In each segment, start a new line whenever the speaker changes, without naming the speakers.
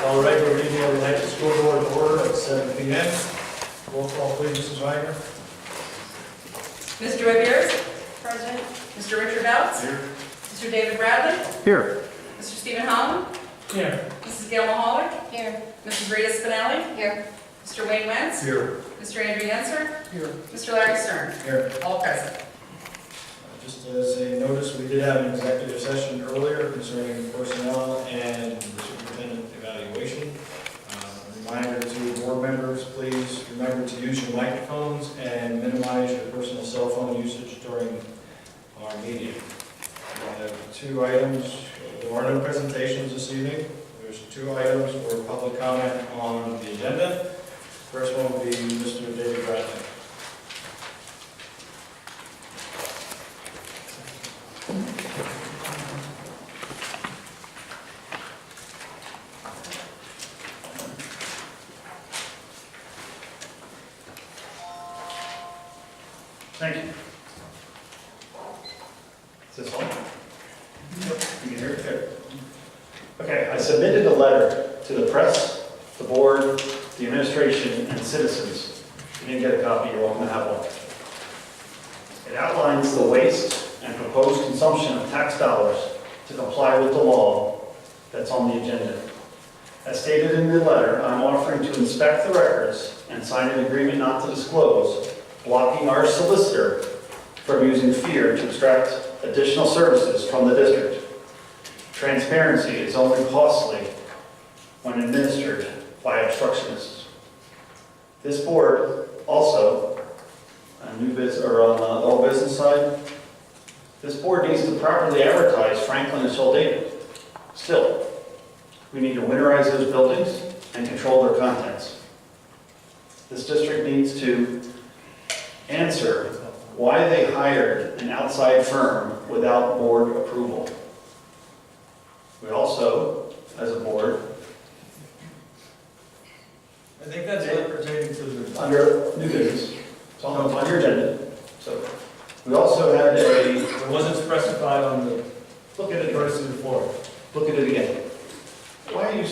Call regular meeting of the Lehighton School Board to order at 7 p.m. Roll call, please, Mrs. Wagner.
Mr. Rivers? Present. Mr. Richard Bouts?
Here.
Mr. David Bradley?
Here.
Mr. Stephen Holland?
Here.
Mrs. Gail Mahalik?
Here.
Mrs. Rita Spinelli?
Here.
Mr. Wayne Wentz?
Here.
Mr. Andrew Yenser?
Here.
Mr. Larry Stern?
Here.
All present.
Just as a notice, we did have an executive session earlier concerning personnel and the superintendent evaluation. Reminder to board members, please remember to use your microphones and minimize your personal cell phone usage during our meeting. We have two items. There are no presentations this evening. There's two items for public comment on the agenda. First one will be Mr. David Bradley.
Thank you. Is this on? You can hear it there. Okay, I submitted a letter to the press, the board, the administration, and citizens. If you didn't get a copy, you're welcome to have one. It outlines the waste and proposed consumption of tax dollars to comply with the law that's on the agenda. As stated in the letter, I'm offering to inspect the records and sign an agreement not to disclose, blocking our solicitor from using fear to extract additional services from the district. Transparency is only costly when administered by obstructionists. This board also, on new business or on the old business side, this board needs to properly advertise Franklin and Soul data. Still, we need to winterize those buildings and control their contents. This district needs to answer why they hired an outside firm without board approval. We also, as a board,
I think that's not pertaining to the...
under new business, it's on your agenda. So we also had
It wasn't specified on the
look at it,
courtesy of the floor.
look at it again. Why are you,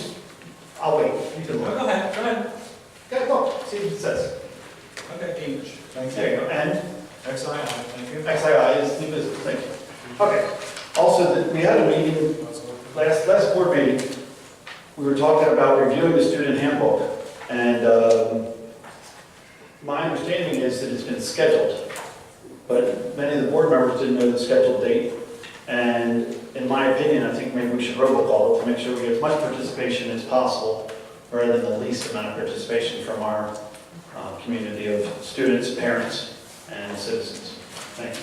I'll wait, you can
Go
look.
ahead.
Okay, look, see what it says.
Okay, English. Thank
There you
you.
go, and
XII, thank you.
XII is new business, thank you. Okay, also, we had a meeting, last board meeting, we were talking about reviewing the student handbook, and my understanding is that it's been scheduled, but many of the board members didn't know the scheduled date, and in my opinion, I think maybe we should robocall it to make sure we get as much participation as possible, rather than the least amount of participation from our community of students, parents, and citizens. Thank you.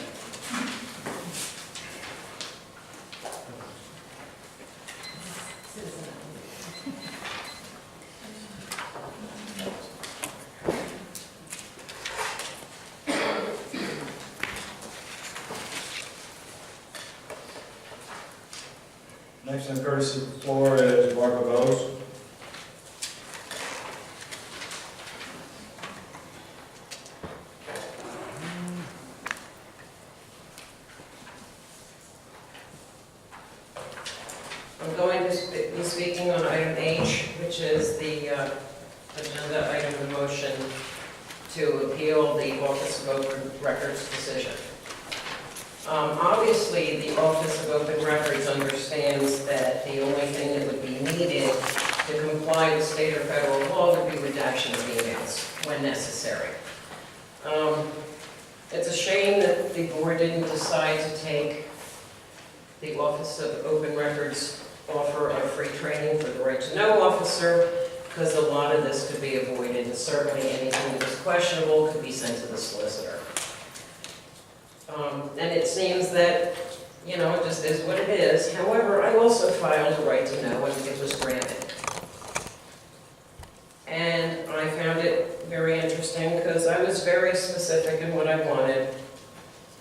Next on courtesy of the floor is Barbara Bose.
I'm going to be speaking on item H, which is the agenda item of motion to appeal the Office of Open Records decision. Obviously, the Office of Open Records understands that the only thing that would be needed to comply with state or federal law would be redaction of emails when necessary. It's a shame that the board didn't decide to take the Office of Open Records offer of free training for the right to know officer, because a lot of this could be avoided, and certainly anything that was questionable could be sent to the solicitor. And it seems that, you know, it just is what it is. However, I also filed a right to know, and it was granted. And I found it very interesting because I was very specific in what I wanted.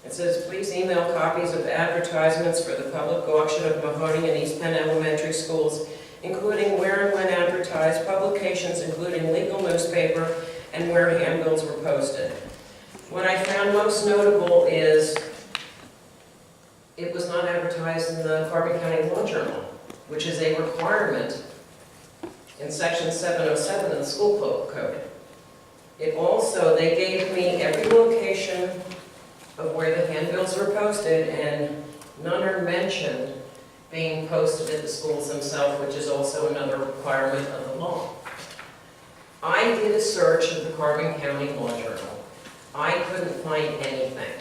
It says, please email copies of advertisements for the public auction of Mahoning and East Penn Elementary Schools, including where and when advertised, publications including legal newspaper, and where handbills were posted. What I found most notable is it was not advertised in the Carbon County Law Journal, which is a requirement in section 707 of the school code. It also, they gave me every location of where the handbills were posted, and none are mentioned being posted at the schools themselves, which is also another requirement of the law. I did a search of the Carbon County Law Journal. I couldn't find anything.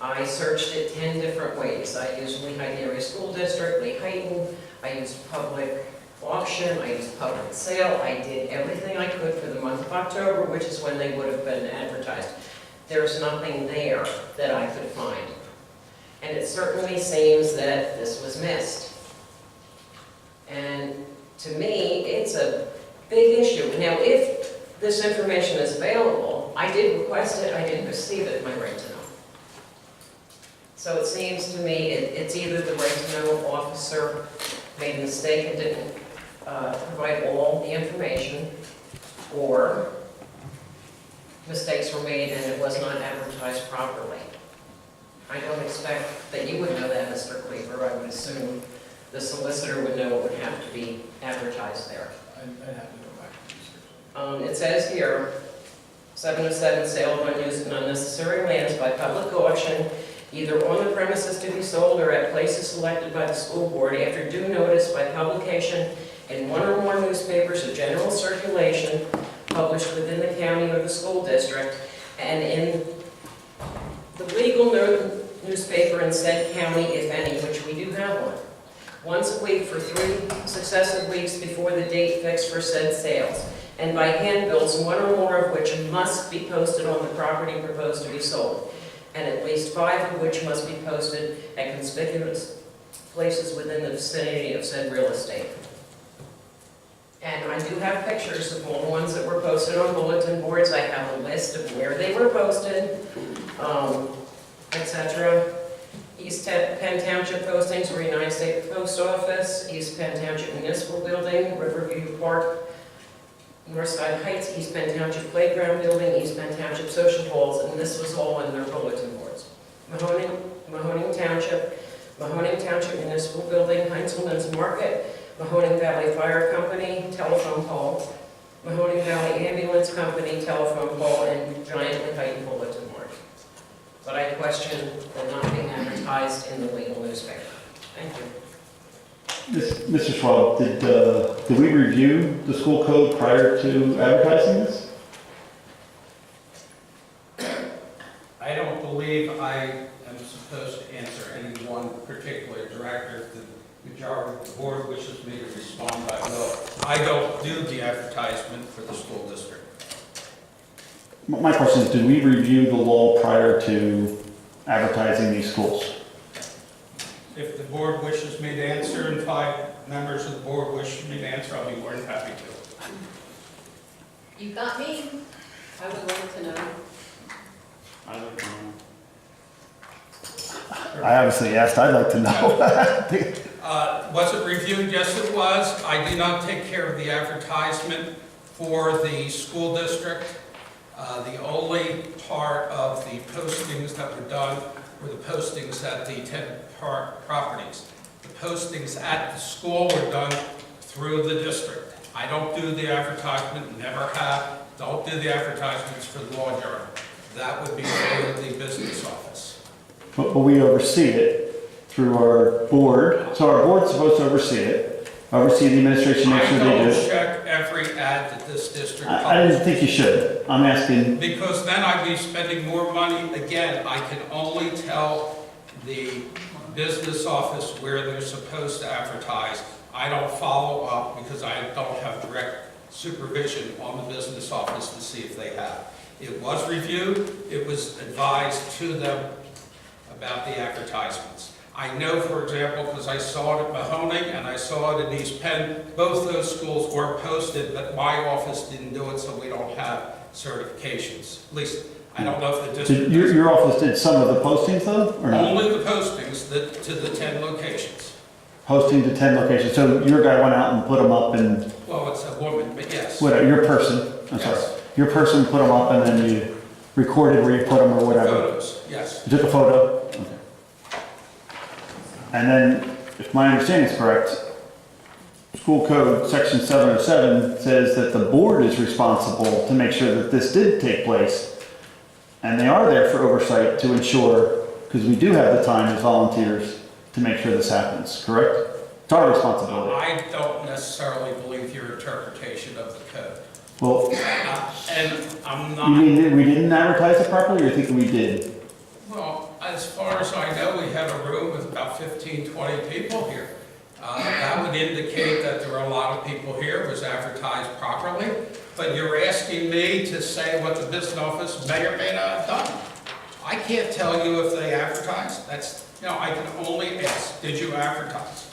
I searched it 10 different ways. I used Lehighton Area School District, Lehighton, I used public auction, I used public sale, I did everything I could for the month of October, which is when they would have been advertised. There's nothing there that I could find. And it certainly seems that this was missed. And to me, it's a big issue. Now, if this information is available, I did request it, I didn't receive it, my right to know. So it seems to me it's either the right to know officer made a mistake and didn't provide all the information, or mistakes were made and it was not advertised properly. I don't expect that you would know that, Mr. Cleaver. I would assume the solicitor would know it would have to be advertised there.
I'd have to go back to research.
It says here, 707, sale of unused and unnecessary lands by public auction, either on the premises to be sold or at places selected by the school board after due notice by publication in one or more newspapers of general circulation published within the county or the school district, and in the legal newspaper in said county, if any, which we do have one, once a week for 3 successive weeks before the date fixed for said sales, and by handbills, one or more of which must be posted on the property proposed to be sold, and at least 5 of which must be posted at conspicuous places within the vicinity of said real estate. And I do have pictures of all the ones that were posted on bulletin boards. I have a list of where they were posted, etc. East Penn Township postings were United States Post Office, East Penn Township Municipal Building, Riverview Park, Northside Heights, East Penn Township Playground Building, East Penn Township Social Halls, and this was all on their bulletin boards. Mahoning Township Municipal Building, Heinzelman's Market, Mahoning Valley Fire Company, telephone pole, Mahoning Valley Ambulance Company, telephone pole, and giant Lehighton bulletin board. But I question the not being advertised in the legal newspaper. Thank you.
Mr. Schwab, did we review the school code prior to advertising this?
I don't believe I am supposed to answer any one particular director. If the majority of the board wishes me to respond, I will. I don't do the advertisement for the school district.
My question is, did we review the law prior to advertising these schools?
If the board wishes me to answer, and 5 members of the board wish me to answer, I'll be more than happy to.
You got me. I would like to know.
I obviously asked, I'd like to know.
Was it reviewed? Yes, it was. I did not take care of the advertisement for the school district. The only part of the postings that were done were the postings at the 10 properties. The postings at the school were done through the district. I don't do the advertisement, never have, don't do the advertisements for the law journal. That would be for the business office.
But we oversee it through our board. So our board's supposed to oversee it, oversee the administration, make sure they do
I
it.
don't check every ad that this district
I
publishes.
didn't think you should. I'm asking.
Because then I'd be spending more money. Again, I can only tell the business office where they're supposed to advertise. I don't follow up because I don't have direct supervision on the business office to see if they have. It was reviewed. It was advised to them about the advertisements. I know, for example, because I saw it at Mahoning and I saw it in East Penn, both those schools were posted, but my office didn't do it, so we don't have certifications. At least, I don't know if the district...
Your office did some of the postings though, or not?
Only the postings to the 10 locations.
Posting to 10 locations. So your guy went out and put them up and,
Well, it's a woman, but yes.
whatever, your person, I'm
Yes.
sorry. Your person put them up and then you recorded where you put them or whatever.
Photos, yes.
You took a photo? Okay. And then, if my understanding is correct, school code, section 707, says that the board is responsible to make sure that this did take place. And they are there for oversight to ensure, because we do have the time as volunteers to make sure this happens, correct? It's our responsibility.
I don't necessarily believe your interpretation of the code.
Well,
And I'm
you
not,
mean that we didn't advertise it properly, or you think we did?
well, as far as I know, we have a room with about 15, 20 people here. That would indicate that there were a lot of people here, it was advertised properly. But you're asking me to say what the business office may or may not have done. I can't tell you if they advertised. I can only ask, did you advertise?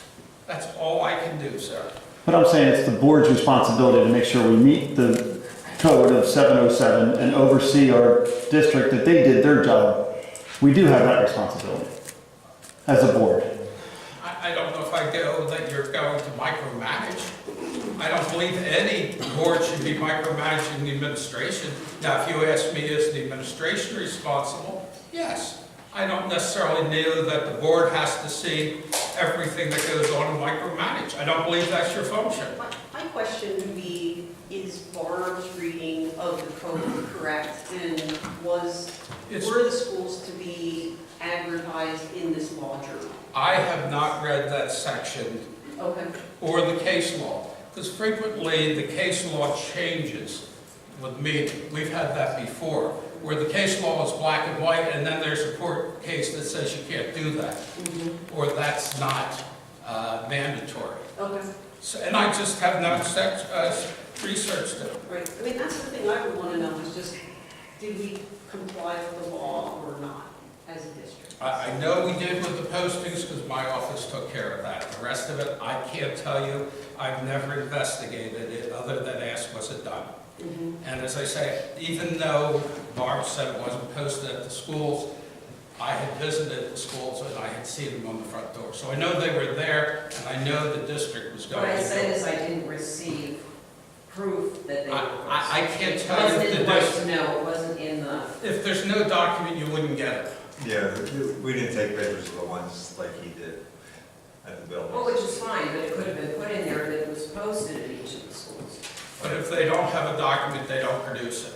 That's all I can do, sir.
But I'm saying it's the board's responsibility to make sure we meet the code of 707 and oversee our district, that they did their job. We do have that responsibility as a board.
I don't know if I go that you're going to micromanage. I don't believe any board should be micromanaging the administration. Now, if you ask me, is the administration responsible? Yes. I don't necessarily know that the board has to see everything that goes on and micromanage. I don't believe that's your function.
My question would be, is Barb's reading of the code correct? And were the schools to be advertised in this law journal?
I have not read that section
Okay.
or the case law, because frequently the case law changes with me. We've had that before, where the case law is black and white, and then there's a court case that says you can't do that, or that's not mandatory.
Okay.
So, and I just have not researched it.
Right. I mean, that's the thing I would want to know is just, did we comply with the law or not as a district?
I know we did with the postings because my office took care of that. The rest of it, I can't tell you. I've never investigated it other than ask, was it done? And as I say, even though Barb said it wasn't posted at the schools, I had visited the schools and I had seen them on the front door. So I know they were there, and I know the district was going
What
to
I
do
said
it.
is I didn't receive proof that they were.
I can't tell you
It wasn't
if
in
the
the right
district,
to know, it wasn't in the,
if there's no document, you wouldn't get it.
Yeah, we didn't take pictures of the ones like he did at the building.
well, which is fine, but it could have been put in there that it was posted at each of the schools.
But if they don't have a document, they don't produce it.